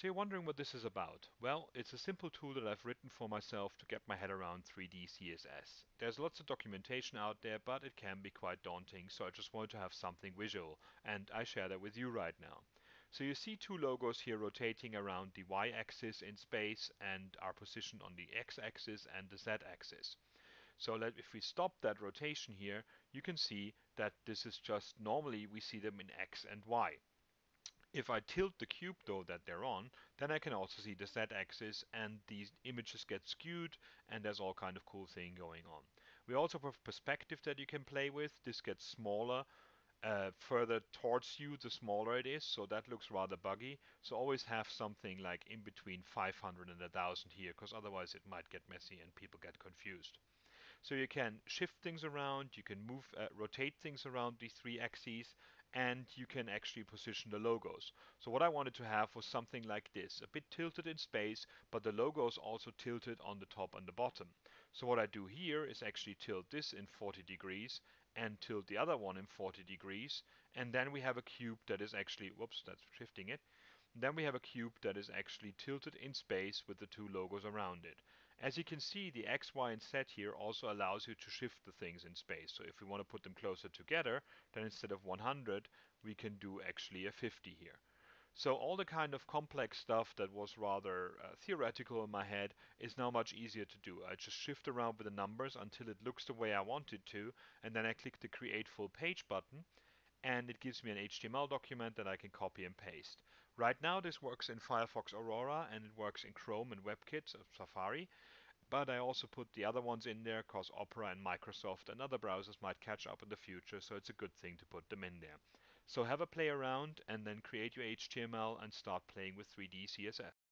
So you're wondering what this is about? Well, it's a simple tool that I've written for myself to get my head around 3D CSS. There's lots of documentation out there, but it can be quite daunting, so I just wanted to have something visual, and I share that with you right now. So you see two logos here rotating around the y-axis in space and are positioned on the x-axis and the z-axis. So if we stop that rotation here, you can see that this is just normally we see them in x and y. If I tilt the cube though that they're on, then I can also see the z-axis and these images get skewed and there's all kind of cool thing going on. We also have perspective that you can play with. This gets smaller. Further towards you, the smaller it is, so that looks rather buggy. So always have something like in between 500 and 1000 here, because otherwise it might get messy and people get confused. So you can shift things around, you can rotate things around these three axes, and you can actually position the logos. So what I wanted to have was something like this, a bit tilted in space, but the logos also tilted on the top and the bottom. So what I do here is actually tilt this in 40 degrees and tilt the other one in 40 degrees, and then we have a cube that is actually, whoops, that's shifting it. Then we have a cube that is actually tilted in space with the two logos around it. As you can see, the X, Y, and Z here also allows you to shift the things in space. So if we want to put them closer together, then instead of 100, we can do actually a 50 here. So all the kind of complex stuff that was rather theoretical in my head is now much easier to do. I just shift around with the numbers until it looks the way I want it to, and then I click the Create Full Page button, and it gives me an HTML document that I can copy and paste. Right now this works in Firefox Aurora and it works in Chrome and WebKit of Safari, but I also put the other ones in there because Opera and Microsoft and other browsers might catch up in the future, so it's a good thing to put them in there. So have a play around and then create your HTML and start playing with 3D CSS.